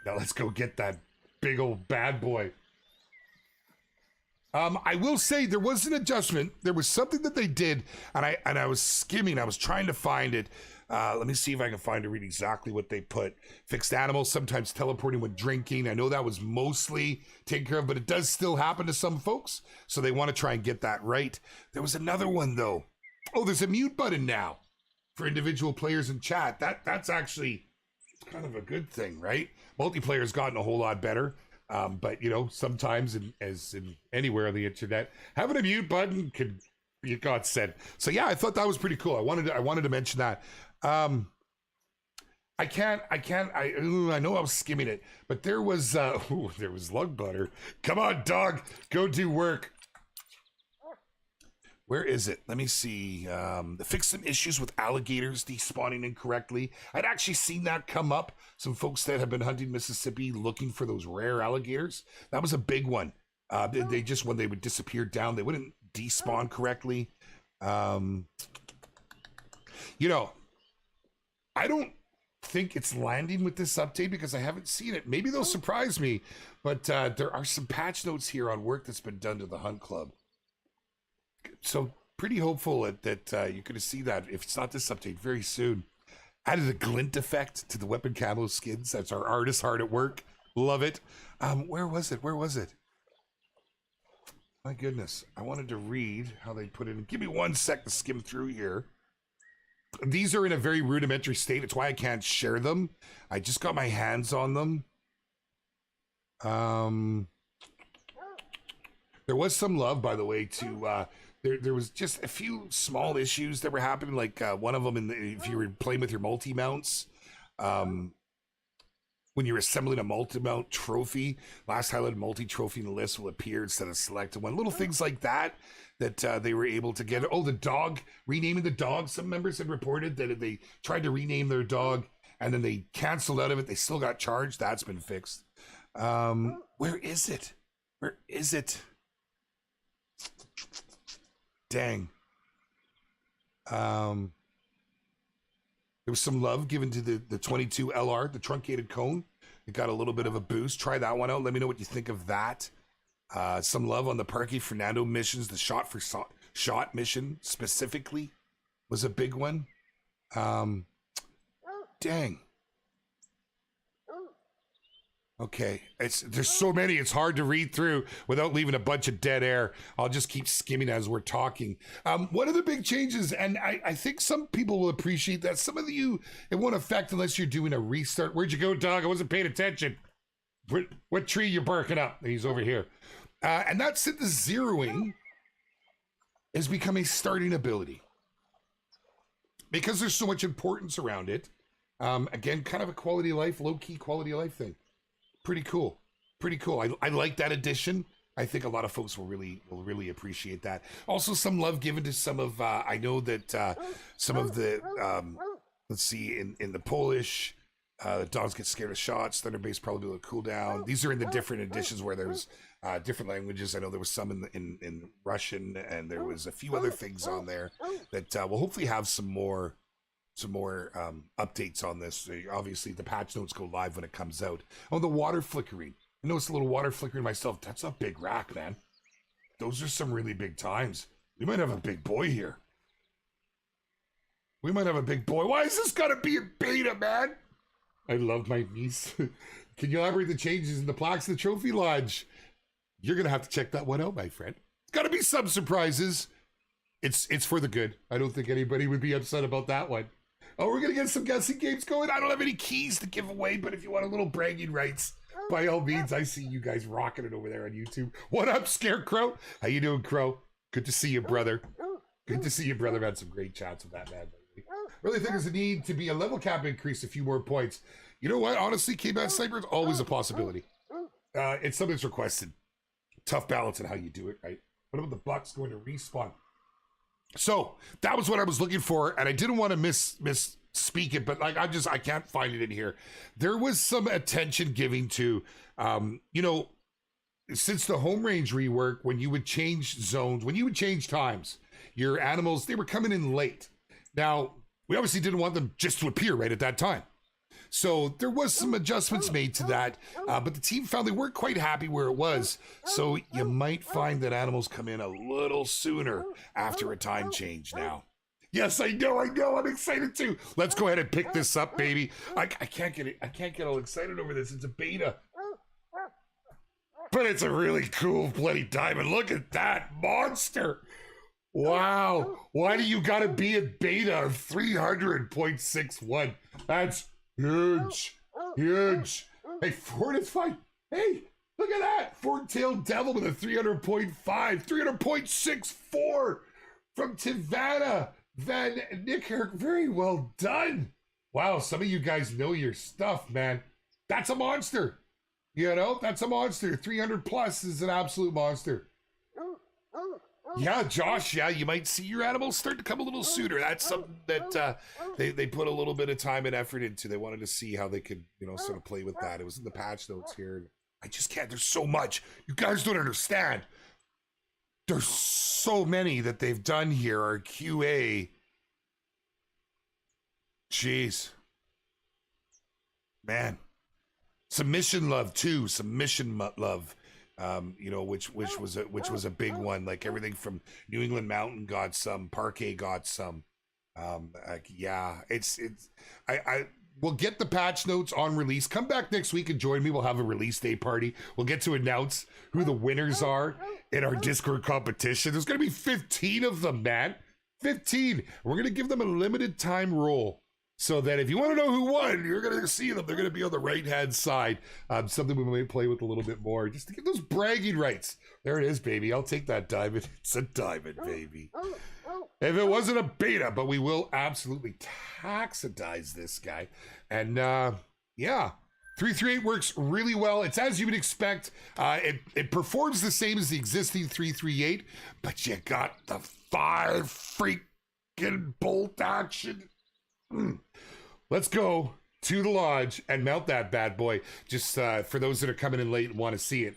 Now let's go get that big old bad boy. I will say there was an adjustment. There was something that they did, and I was skimming. I was trying to find it. Let me see if I can find to read exactly what they put. Fixed animals, sometimes teleporting when drinking. I know that was mostly taken care of, but it does still happen to some folks. So they want to try and get that right. There was another one, though. Oh, there's a mute button now for individual players in chat. That's actually kind of a good thing, right? Multiplayer's gotten a whole lot better. But, you know, sometimes, as in anywhere on the internet, having a mute button could be a godsend. So, yeah, I thought that was pretty cool. I wanted to mention that. I know I was skimming it, but there was lug butter. Come on, dog, go do work. Where is it? Let me see. Fix some issues with alligators despawning incorrectly. I'd actually seen that come up. Some folks that have been hunting Mississippi looking for those rare alligators. That was a big one. They just, when they would disappear down, they wouldn't despawn correctly. You know, I don't think it's landing with this update because I haven't seen it. Maybe they'll surprise me, but there are some patch notes here on work that's been done to the Hunt Club. So pretty hopeful that you're going to see that, if it's not this update, very soon. Added a glint effect to the weapon camo skins. That's our artist hard at work. Love it. Where was it? My goodness. I wanted to read how they put it in. Give me 1 sec to skim through here. These are in a very rudimentary state. It's why I can't share them. I just got my hands on them. There was some love, by the way, to there was just a few small issues that were happening. Like one of them, if you were playing with your multi-mounts, when you're assembling a multi-mount trophy, last highlighted multi-trophy in the list will appear instead of selected one. Little things like that they were able to get. Oh, the dog, renaming the dog. Some members had reported that they tried to rename their dog and then they canceled out of it. They still got charged. That's been fixed. Where is it? Where is it? Dang. There was some love given to the 22 LR, the truncated cone. It got a little bit of a boost. Try that one out. Let me know what you think of that. Some love on the Parky Fernando missions. The shot for shot mission specifically was a big one. Dang. Okay, there's so many, it's hard to read through without leaving a bunch of dead air. I'll just keep skimming as we're talking. One of the big changes, and I think some people will appreciate that. Some of you, it won't affect unless you're doing a restart. Where'd you go, dog? I wasn't paying attention. What tree you barking up? He's over here. And that's it. The zeroing has become a starting ability because there's so much importance around it. Again, kind of a quality of life, low-key quality of life thing. Pretty cool. I like that addition. I think a lot of folks will really appreciate that. Also, some love given to some of I know that some of the let's see in the Polish. Dogs get scared of shots. Thunderbase probably will cool down. These are in the different editions where there's different languages. I know there was some in Russian, and there was a few other things on there that we'll hopefully have some more updates on this. Obviously, the patch notes go live when it comes out. Oh, the water flickering. I noticed a little water flickering myself. That's a big rack, man. Those are some really big times. We might have a big boy here. We might have a big boy. Why is this gotta be a beta, man? I love my niece. Can you elaborate the changes in the plaques of the Trophy Lodge? You're gonna have to check that one out, my friend. It's gotta be some surprises. It's for the good. I don't think anybody would be upset about that one. Oh, we're gonna get some guessing games going. I don't have any keys to give away, but if you want a little bragging rights, by all means, I see you guys rocking it over there on YouTube. What up, Scarecrow? How you doing, Crow? Good to see you, brother. Good to see you, brother. I've had some great chats with that man. Really think there's a need to be a level cap increase, a few more points. You know what? Honestly, K-Man Sniper is always a possibility. It's something that's requested. Tough balance in how you do it, right? What about the Bucks going to respawn? So that was what I was looking for, and I didn't want to misspeak it, but like I can't find it in here. There was some attention giving to, since the home range rework, when you would change zones, when you would change times, your animals, they were coming in late. Now, we obviously didn't want them just to appear right at that time. So there was some adjustments made to that, but the team found they weren't quite happy where it was. So you might find that animals come in a little sooner after a time change now. Yes, I know, I'm excited too. Let's go ahead and pick this up, baby. I can't get all excited over this. It's a beta. But it's a really cool bloody diamond. Look at that monster. Wow. Why do you gotta be in beta of 300.61? That's huge. Huge. Hey, fortified. Hey, look at that. Fork-tailed devil with a 300.5. 300.64 from Tivana. Van Nicker. Very well done. Wow, some of you guys know your stuff, man. That's a monster. You know, that's a monster. 300 plus is an absolute monster. Yeah, Josh, yeah, you might see your animals start to come a little sooner. That's something that they put a little bit of time and effort into. They wanted to see how they could, sort of play with that. It was in the patch notes here. I just can't. There's so much. You guys don't understand. There's so many that they've done here. Our QA. Jeez. Man. Submission love, too. Submission love. Which was a big one. Like everything from New England Mountain got some, Parquet got some. We'll get the patch notes on release. Come back next week and join me. We'll have a release day party. We'll get to announce who the winners are in our Discord competition. There's going to be 15 of them, man. 15. We're going to give them a limited time role. So that if you want to know who won, you're going to see them. They're going to be on the right-hand side. Something we might play with a little bit more, just to get those bragging rights. There it is, baby. I'll take that diamond. It's a diamond, baby. If it wasn't a beta, but we will absolutely taxidize this guy. And, 338 works really well. It's as you would expect. It performs the same as the existing 338, but you got the 5 freaking bolt action. Let's go to the lodge and mount that bad boy. Just for those that are coming in late and want to see it.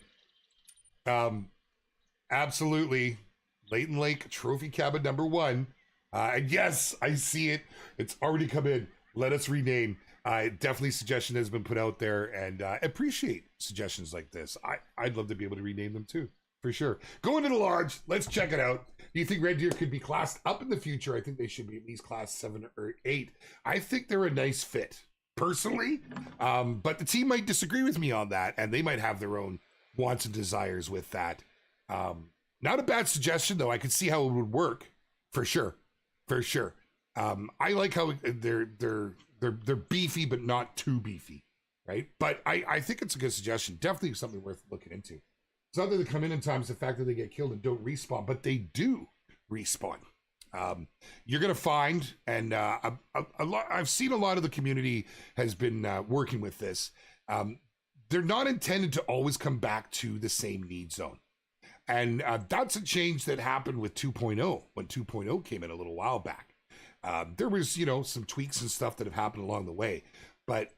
Absolutely. Leighton Lake Trophy Cabin number 1. And yes, I see it. It's already come in. Let us rename. Definitely suggestion has been put out there, and appreciate suggestions like this. I'd love to be able to rename them too, for sure. Go into the lodge. Let's check it out. Do you think Red Deer could be classed up in the future? I think they should be at least class 7 or 8. I think they're a nice fit, personally. But the team might disagree with me on that, and they might have their own wants and desires with that. Not a bad suggestion, though. I could see how it would work, for sure. For sure. I like how they're beefy, but not too beefy, right? But I think it's a good suggestion. Definitely something worth looking into. It's not that they come in time, it's the fact that they get killed and don't respawn, but they do respawn. You're going to find, and I've seen a lot of the community has been working with this. They're not intended to always come back to the same need zone. And that's a change that happened with 2.0 when 2.0 came in a little while back. There was, some tweaks and stuff that have happened along the way, but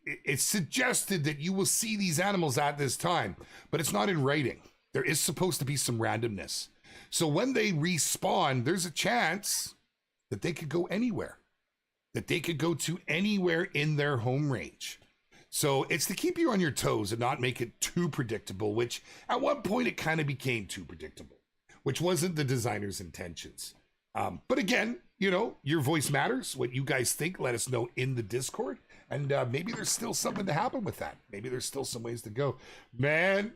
it's suggested that you will see these animals at this time, but it's not in writing. There is supposed to be some randomness. So when they respawn, there's a chance that they could go anywhere, that they could go to anywhere in their home range. So it's to keep you on your toes and not make it too predictable, which at one point it kind of became too predictable, which wasn't the designer's intentions. But again, your voice matters. What you guys think, let us know in the Discord. And maybe there's still something to happen with that. Maybe there's still some ways to go. Man,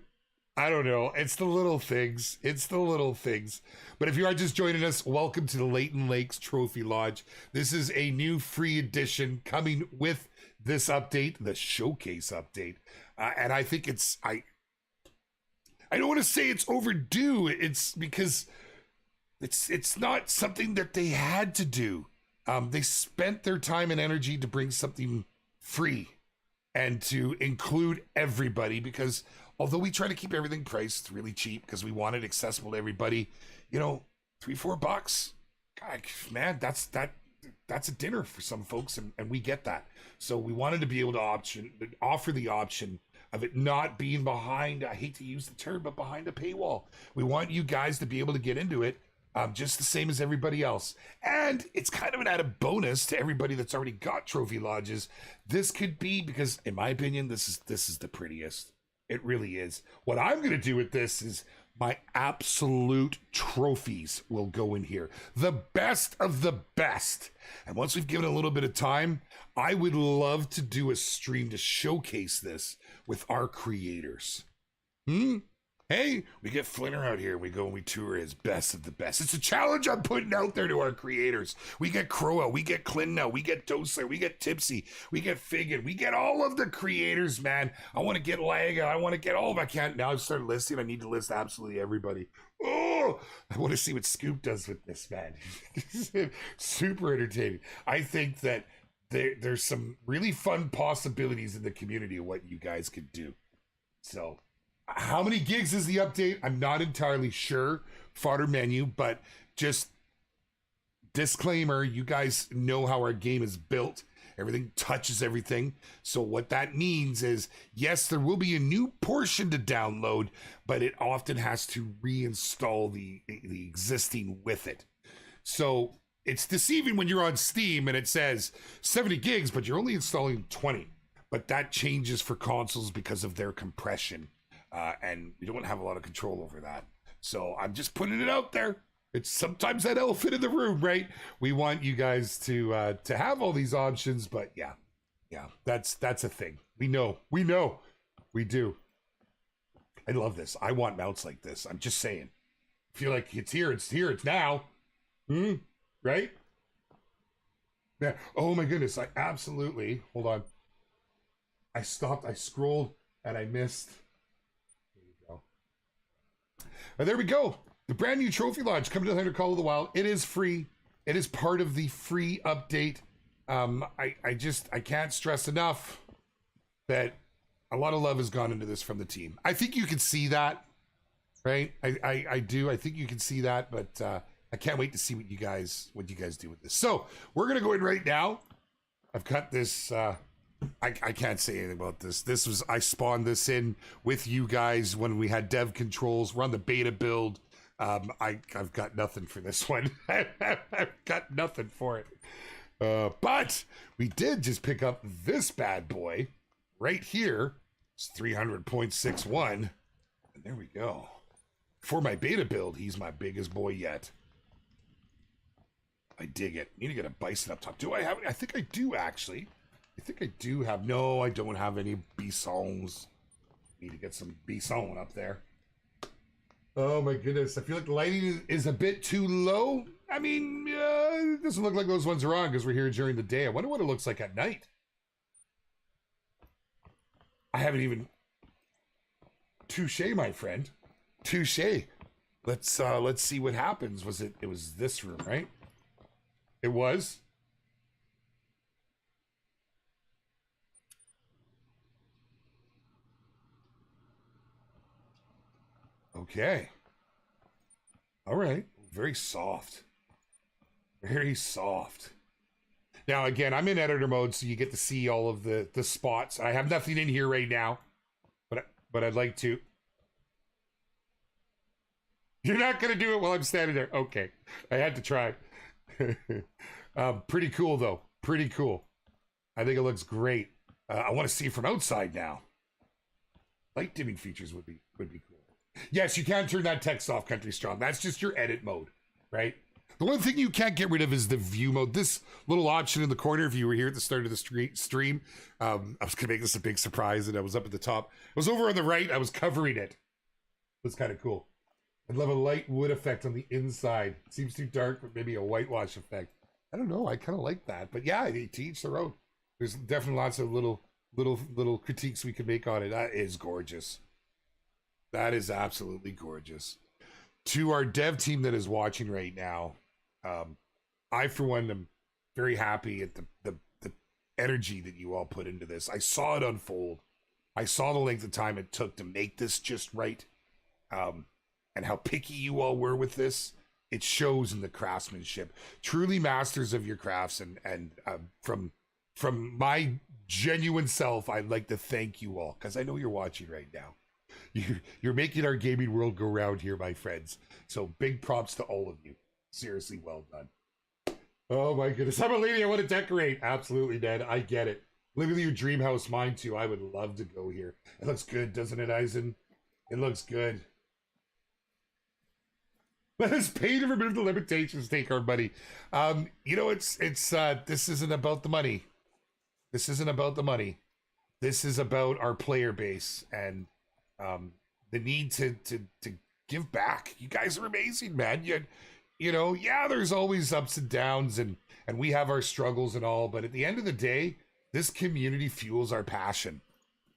I don't know. It's the little things. It's the little things. But if you are just joining us, welcome to the Leighton Lakes Trophy Lodge. This is a new free edition coming with this update, the showcase update. And I think I don't want to say it's overdue. It's because it's not something that they had to do. They spent their time and energy to bring something free and to include everybody, because although we try to keep everything priced really cheap because we want it accessible to everybody, $3-4, God, man, that's a dinner for some folks, and we get that. So we wanted to be able to offer the option of it not being behind, I hate to use the term, but behind a paywall. We want you guys to be able to get into it just the same as everybody else. And it's kind of an added bonus to everybody that's already got trophy lodges. This could be, because in my opinion, this is the prettiest. It really is. What I'm going to do with this is my absolute trophies will go in here. The best of the best. And once we've given a little bit of time, I would love to do a stream to showcase this with our creators. Hey, we get Flinner out here. We go and we tour his best of the best. It's a challenge I'm putting out there to our creators. We get Croa, we get Clinna, we get Doser, we get Tipsy, we get Figgin, we get all of the creators, man. I want to get Laga. I want to get all of I can't. Now I've started listing. I need to list absolutely everybody. Oh, I want to see what Scoop does with this, man. Super entertaining. I think that there's some really fun possibilities in the community of what you guys could do. So, how many gigs is the update? I'm not entirely sure. Fodder menu, but just disclaimer, you guys know how our game is built. Everything touches everything. So what that means is, yes, there will be a new portion to download, but it often has to reinstall the existing with it. So it's deceiving when you're on Steam and it says 70 gigs, but you're only installing 20. But that changes for consoles because of their compression. And we don't have a lot of control over that. So I'm just putting it out there. It's sometimes that elephant in the room, right? We want you guys to have all these options, but yeah, that's a thing. We know, we do. I love this. I want mounts like this. I'm just saying. I feel like it's here, it's now. Right? Yeah. Oh my goodness. I absolutely, hold on. I stopped, I scrolled, and I missed. And there we go. The brand new Trophy Lodge coming to the Hunter Call of the Wild. It is free. It is part of the free update. I can't stress enough that a lot of love has gone into this from the team. I think you can see that, right? I do. I think you can see that, but I can't wait to see what you guys do with this. So we're gonna go in right now. I've got this. I can't say anything about this. I spawned this in with you guys when we had dev controls. We're on the beta build. I've got nothing for this one. I've got nothing for it. But we did just pick up this bad boy right here. It's 300.61. And there we go. For my beta build, he's my biggest boy yet. I dig it. Need to get a bison up top. Do I have? I think I do, actually. I think I do have. No, I don't have any bisons. Need to get some bison up there. Oh my goodness. I feel like the lighting is a bit too low. I mean, it doesn't look like those ones are on because we're here during the day. I wonder what it looks like at night. I haven't even. Touche, my friend. Touche. Let's see what happens. It was this room, right? It was. Okay. All right. Very soft. Very soft. Now, again, I'm in editor mode, so you get to see all of the spots. I have nothing in here right now, but I'd like to. You're not going to do it while I'm standing there. Okay. I had to try. Pretty cool, though. Pretty cool. I think it looks great. I want to see it from outside now. Light dimming features would be cool. Yes, you can turn that text off, Country Strong. That's just your edit mode, right? The one thing you can't get rid of is the view mode. This little option in the corner, if you were here at the start of the stream, I was going to make this a big surprise, and I was up at the top. It was over on the right. I was covering it. It was kind of cool. I'd love a light wood effect on the inside. It seems too dark, but maybe a whitewash effect. I don't know. I kind of like that. But yeah, to each their own. There's definitely lots of little critiques we could make on it. That is gorgeous. That is absolutely gorgeous. To our dev team that is watching right now, I, for one, am very happy at the energy that you all put into this. I saw it unfold. I saw the length of time it took to make this just right, and how picky you all were with this. It shows in the craftsmanship. Truly masters of your crafts, and from my genuine self, I'd like to thank you all, because I know you're watching right now. You're making our gaming world go round here, my friends. So big props to all of you. Seriously, well done. Oh my goodness. I'm a lady. I want to decorate. Absolutely, Ned. I get it. Live with your dream house. Mine too. I would love to go here. It looks good, doesn't it, Eisen? It looks good. Let us pay to remove the limitations, take our money. You know, it's this isn't about the money. This isn't about the money. This is about our player base and the need to give back. You guys are amazing, man. You know, yeah, there's always ups and downs, and we have our struggles and all, but at the end of the day, this community fuels our passion.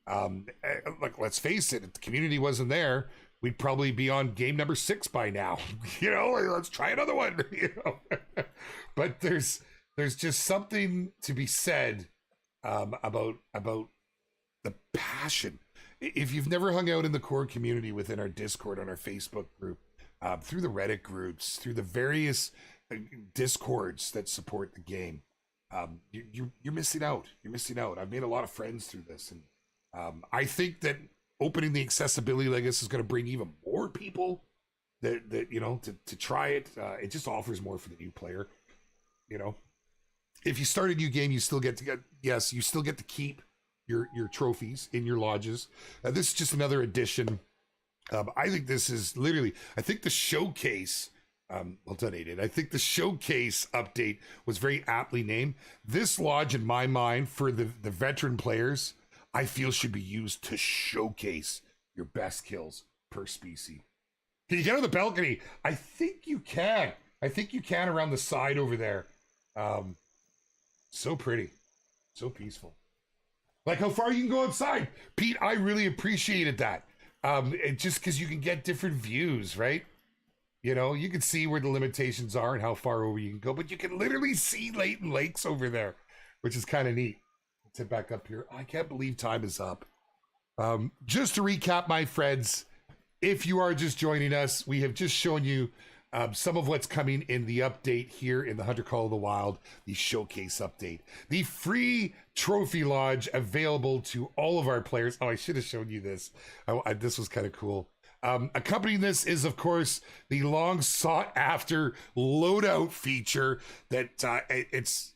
Like, let's face it, if the community wasn't there, we'd probably be on game number 6 by now. You know, let's try another one. You know, but there's just something to be said about the passion. If you've never hung out in the core community within our Discord, on our Facebook group, through the Reddit groups, through the various Discords that support the game, you're missing out. You're missing out. I've made a lot of friends through this, and I think that opening the accessibility like this is going to bring even more people that you know to try it. It just offers more for the new player. You know, if you start a new game, you still get to keep your trophies in your lodges. This is just another addition. I think this is literally, I think the showcase, well done, Aiden. I think the showcase update was very aptly named. This lodge, in my mind, for the veteran players, I feel should be used to showcase your best kills per species. Can you get on the balcony? I think you can. I think you can around the side over there. So pretty. So peaceful. Like how far you can go outside. Pete, I really appreciated that. Just because you can get different views, right? You know, you can see where the limitations are and how far over you can go, but you can literally see latent lakes over there, which is kind of neat. Let's head back up here. I can't believe time is up. Just to recap, my friends, if you are just joining us, we have just shown you some of what's coming in the update here in the Hunter Call of the Wild, the showcase update. The free trophy lodge available to all of our players. Oh, I should have shown you this. This was kind of cool. Accompanying this is, of course, the long sought after loadout feature that it's,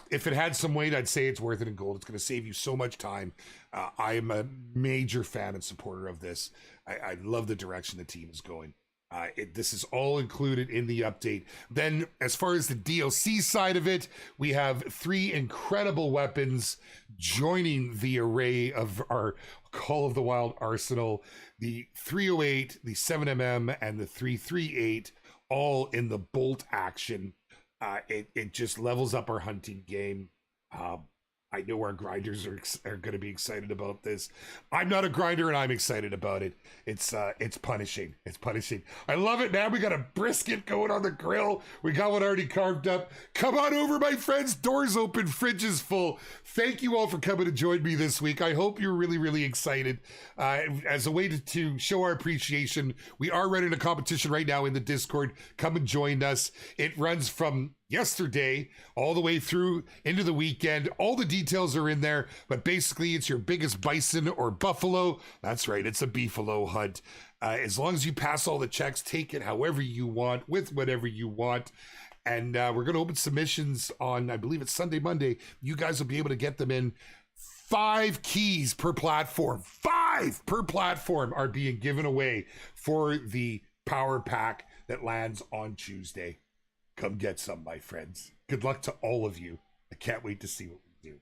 if it had some weight, I'd say it's worth it in gold. It's going to save you so much time. I am a major fan and supporter of this. I love the direction the team is going. This is all included in the update. Then, as far as the DLC side of it, we have 3 incredible weapons joining the array of our Call of the Wild arsenal. The 308, the 7mm, and the 338, all in the bolt action. It just levels up our hunting game. I know our grinders are going to be excited about this. I'm not a grinder, and I'm excited about it. It's punishing. It's punishing. I love it, man. We got a brisket going on the grill. We got one already carved up. Come on over, my friends. Doors open, fridge is full. Thank you all for coming to join me this week. I hope you're really, really excited. As a way to show our appreciation, we are running a competition right now in the Discord. Come and join us. It runs from yesterday all the way through into the weekend. All the details are in there, but basically it's your biggest bison or buffalo. That's right, it's a beefalo hunt. As long as you pass all the checks, take it however you want, with whatever you want. And we're going to open submissions on, I believe it's Sunday, Monday. You guys will be able to get them in. 5 keys per platform. 5 per platform are being given away for the power pack that lands on Tuesday. Come get some, my friends. Good luck to all of you. I can't wait to see what we do.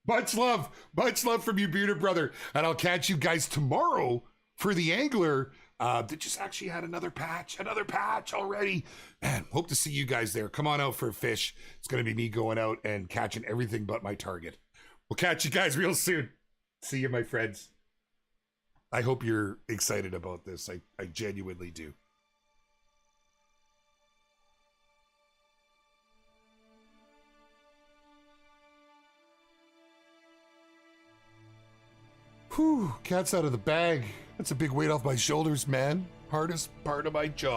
Much love from you, bearded brother. And I'll catch you guys tomorrow for the angler that just actually had another patch already. Man, hope to see you guys there. Come on out for a fish. It's going to be me going out and catching everything but my target. We'll catch you guys real soon. See you, my friends. I hope you're excited about this. I genuinely do. Whew, cat's out of the bag. That's a big weight off my shoulders, man. Hardest part of my job.